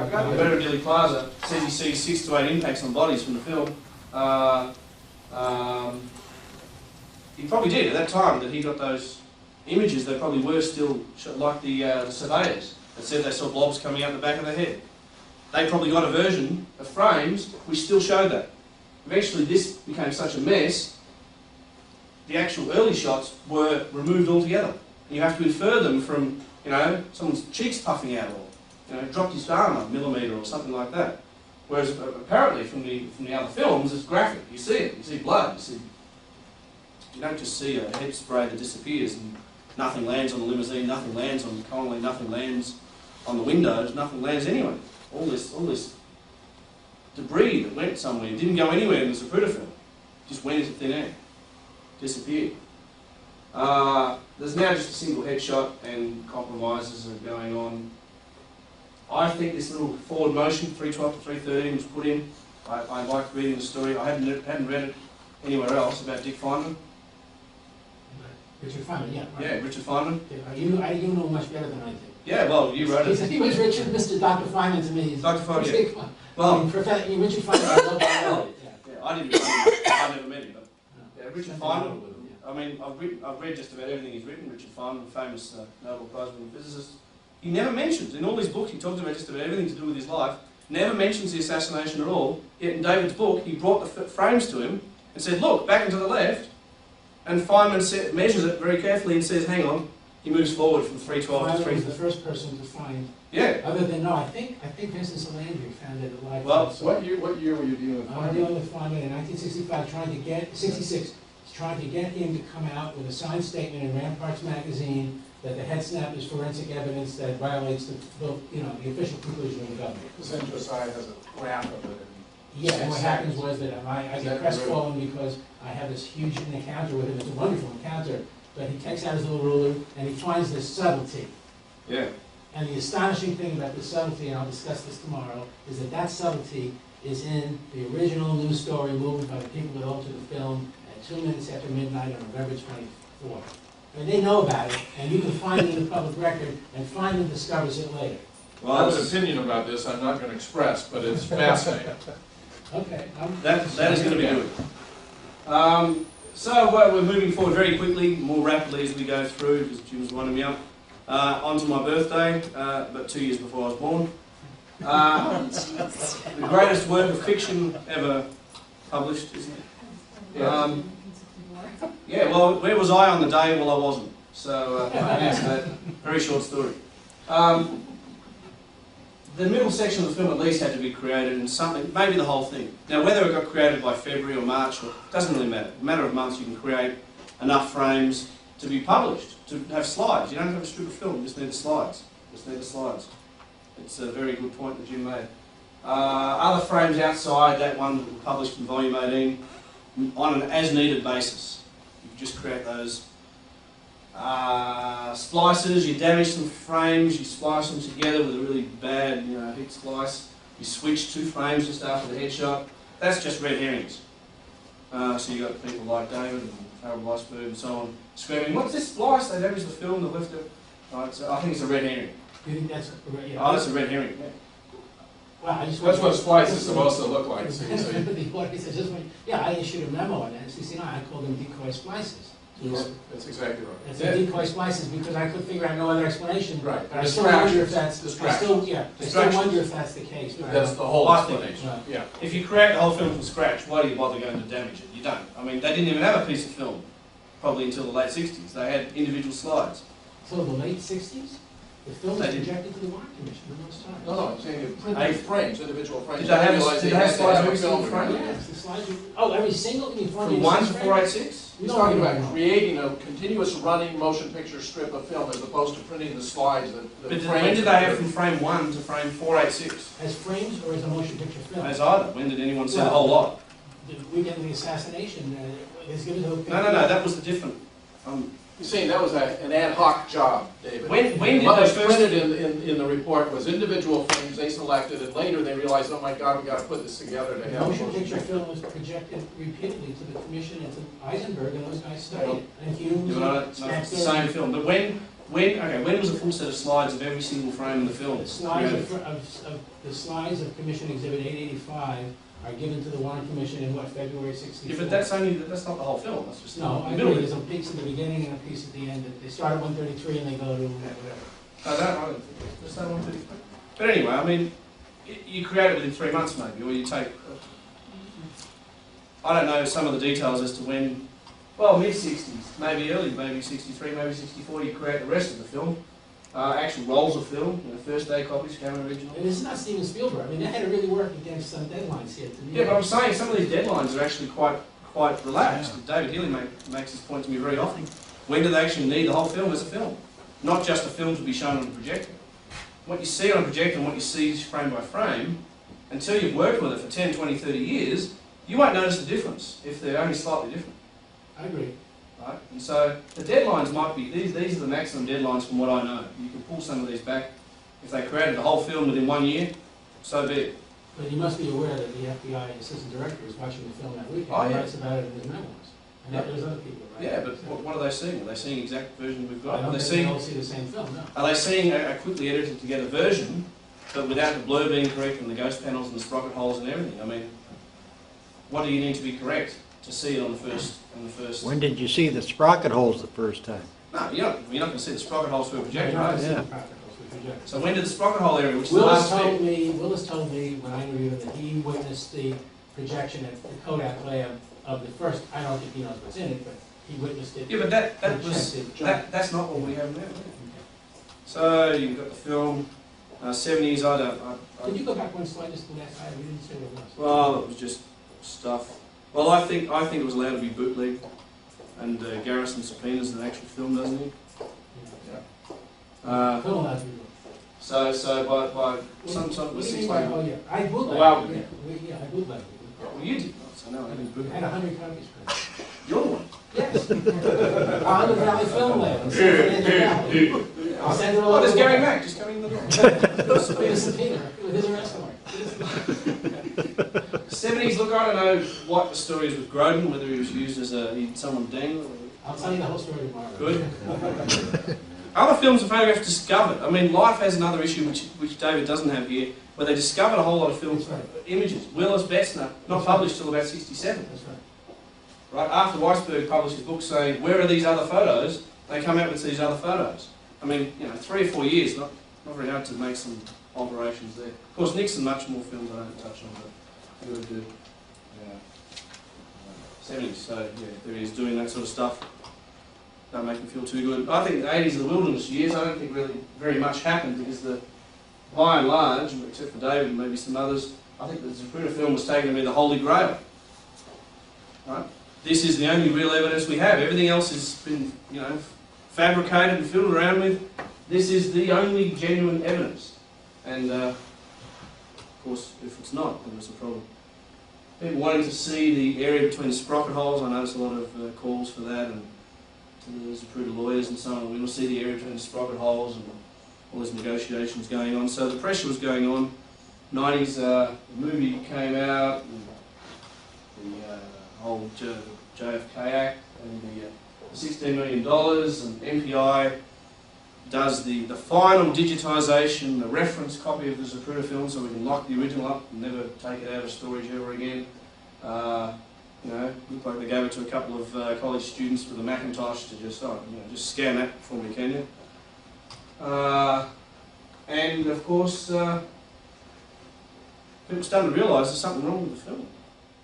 Burnham Dealey Plaza says he sees 6 to 8 impacts on bodies from the film. He probably did at that time that he got those images. They probably were still like the surveyors that said they saw blobs coming out the back of their head. They probably got a version of frames which still showed that. Eventually this became such a mess, the actual early shots were removed altogether. And you have to infer them from, you know, someone's cheeks puffing out or, you know, dropped his arm a millimetre or something like that. Whereas apparently from the other films it's graphic. You see it, you see blood, you don't just see a head spray that disappears and nothing lands on the limousine, nothing lands on Connolly, nothing lands on the windows, nothing lands anywhere. All this debris that went somewhere didn't go anywhere in the Zapruder film. Just went into thin air, disappeared. There's now just a single headshot and compromises are going on. I think this little forward motion, 312 to 313, was put in. I liked reading the story. I hadn't read it anywhere else about Dick Feynman. Richard Feynman, yeah. Right. Yeah, Richard Feynman. You know much better than I did. Yeah, well, you wrote it. He was Richard, Mr. Dr. Feynman to me. Dr. Feynman, yeah. Well, Richard Feynman, I love I didn't know him. I never met him. But yeah, Richard Feynman. I mean, I've read just about everything he's written. Richard Feynman, famous Nobel Prize-winning physicist. He never mentions, in all his books, he talks about just about everything to do with his life, never mentions the assassination at all. Yet in David's book, he brought the frames to him and said, look, back and to the left. And Feynman measures it very carefully and says, hang on. He moves forward from 312 to 3. Feynman was the first person to find. Yeah. Other than I think Vincent Landry found it alive. Well, what year were you dealing with Feynman? I was dealing with Feynman in 1965, trying to get him to come out with a signed statement in Ramparts magazine that the head snap is forensic evidence that violates the official conclusion of the government. Because Josiah has a graph of it. Yeah, and what happens was that I get crestfallen because I have this huge encounter with him. It's a wonderful encounter, but he takes out his little ruler and he finds this subtlety. Yeah. And the astonishing thing about the subtlety, and I'll discuss this tomorrow, is that that subtlety is in the original news story movie by the people that altered the film at 2 minutes after midnight on November 24th. And they know about it, and you can find it in the public record, and Feynman discovers it later. Well, I have an opinion about this I'm not going to express, but it's fascinating. Okay. That is going to be good. So we're moving forward very quickly, more rapidly as we go through, because Jim's winding me up. On to my birthday, about 2 years before I was born. The greatest work of fiction ever published, isn't it? Yeah, well, where was I on the day? Well, I wasn't. So, very short story. The middle section of the film at least had to be created in something, maybe the whole thing. Now, whether it got created by February or March, it doesn't really matter. In a matter of months, you can create enough frames to be published, to have slides. You don't have a strip of film, you just need the slides. It's a very good point that Jim made. Other frames outside, that one that was published in Volume 18, on an as-needed basis. You just create those splices, you damage some frames, you splice them together with a really bad heat splice. You switch 2 frames just after the headshot. That's just red herrings. So you got people like David and Harold Weisberg and so on screaming, what's this splice? They damaged the film, they left it. Right, so I think it's a red herring. You think that's Oh, that's a red herring, yeah. Well, That's what splice is supposed to look like. I issued a memo on NCC9. I called them decoy splices. That's exactly right. It's a decoy splices because I could figure out no other explanation. Right. But I still wonder if that's. I still wonder if that's the case. That's the whole explanation. Right. Yeah. If you create the whole film from scratch, why do you bother going to damage it? You don't. I mean, they didn't even have a piece of film probably until the late 60s. They had individual slides. Until the late 60s? The film was projected to the Warren Commission in those times. No, I'm saying you printed frames, individual frames. Did they have slides every single frame? Yes, the slides were, every single in front of From 1 to 486? He's talking about creating a continuous running motion picture strip of film as opposed to printing the slides. But when did they have from frame 1 to frame 486? As frames or as a motion picture film? As either. When did anyone see the whole lot? The weekend of the assassination is given to... No, that was the different... You're saying that was an ad hoc job, David. When did what was they printed in the report was individual frames they selected, and later they realized, oh my God, we got to put this together to the have motion picture film was projected repeatedly to the commission and to Eisenberg, and those guys studied it. And Hume... It's the same film. But when when was a full set of slides of every single frame in the film? The slides of Commission Exhibit 885 are given to the Warren Commission in what, February 64? Yeah, but that's not the whole film. That's just No, I agree. There's a piece at the beginning and a piece at the end. They start at 133 and they go to whatever. I don't think it's that 133. But anyway, I mean, you create it within 3 months maybe, or you take. I don't know some of the details as to when. Well, mid-60s, maybe early, maybe 63, maybe 64. You create the rest of the film. Actual rolls of film, first day copies, camera original. And it's not Steven Spielberg. I mean, they had to really work against some deadlines here. Yeah, but I'm saying some of these deadlines are actually quite relaxed. Yeah. David Healy makes this point to me very often. When do they actually need the whole film as a film? Not just a film to be shown on a projector. What you see on a projector and what you see frame by frame, until you've worked with it for 10, 20, 30 years, you won't notice the difference if they're only slightly different. I agree. Right? And so the deadlines might be, these are the maximum deadlines from what I know. You can pull some of these back. If they created the whole film within 1 year, so be it. But you must be aware that the FBI assistant director is watching the film that weekend and writes about it in his memoirs. And there's other people, right? Yeah, but what are they seeing? Are they seeing the exact version we've got? I don't think they all see the same film, no. Are they seeing a quickly edited together version, but without the blur being correct and the ghost panels and the sprocket holes and everything? I mean, what do you need to be correct to see it on the first? When did you see the sprocket holes the first time? No, you're not going to see the sprocket holes through a projector, right? Yeah. So when did the sprocket hole area, which is Willis told me when I interviewed him that he witnessed the projection at the Kodak lab of the first. I don't think he knows what's in it, but he witnessed it. Yeah, but that's not what we have now. So you've got the film, 70s. Could you go back one slide just to that side? We didn't say what it was. Well, it was just stuff. Well, I think it was allowed to be bootlegged, and Garrison subpoenas an actual film, doesn't he? Yeah. Film allowed to be. So by some what do you mean by, oh yeah, I bootlegged. Wow. Yeah, I bootlegged. Well, you did not. So no, I didn't bootleg. I had 100 copies printed. You're the one. Yes. On the Valley Film Lab. I'll send it all. Oh, there's Gary Mack just coming in the door. With a subpoena with his arrest warrant. 70s, look, I don't know what the story is with Grodin, whether he was used as someone dang. I'll tell you the whole story tomorrow. Good. Other films and photographs discovered. I mean, Life has another issue which David doesn't have here, where they discovered a whole lot of film images. Willis Betzner, not published till about 67. That's right. Right after Weisberg published his book saying, where are these other photos? They come out with these other photos. I mean, 3 or 4 years, not very hard to make some alterations there. Of course, Nixon, much more films I don't touch on, but good. Yeah. 70s, so yeah, there he is doing that sort of stuff. Don't make him feel too good. I think the 80s are the wilderness years. I don't think really very much happened because by and large, except for David and maybe some others, I think the Zapruder film was taken to be the Holy Grail. Right? This is the only real evidence we have. Everything else has been, fabricated and fiddled around with. This is the only genuine evidence. And of course, if it's not, then it's a problem. People wanting to see the area between the sprocket holes, I noticed a lot of calls for that, and to the Zapruder lawyers and so on. We will see the area between the sprocket holes and all these negotiations going on. So the pressure was going on. 90s, the movie came out, and the whole JFK Act, and the $16 million, and MPI does the final digitisation, the reference copy of the Zapruder film, so we can lock the original up and never take it out of storage ever again. Looked like they gave it to a couple of college students with a Macintosh to just scan that for me, can you? And of course, people started to realise there's something wrong with the film.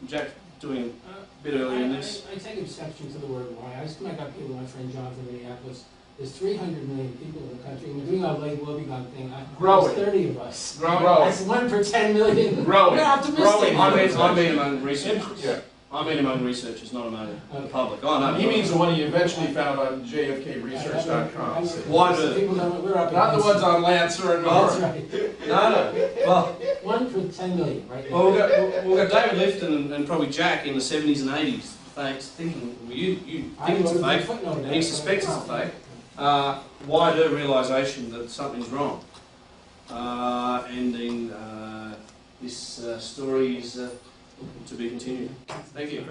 Jack doing a bit earlier in this. I take exception to the word why. I used to make up people with my friend John from Minneapolis. There's 300 million people in the country, and we're doing our late Wobbegong thing. Growing. There's 30 of us. Growing. That's 1 per 10 million. Growing. We're optimistic. Growing. I mean among researchers. Yeah. I mean among researchers, not among the public. Oh, no. He means the one you eventually found on jfkresearch.com. Why do people don't, we're up Not the ones on Lancer and Nora. That's right. No. Well, 1 per 10 million, right? Well, we've got David Lifton and probably Jack in the 70s and 80s. Thanks. Thinking, you think it's a fake, and he suspects it's a fake. Wider realisation that something's wrong. And then this story is to be continued. Thank you.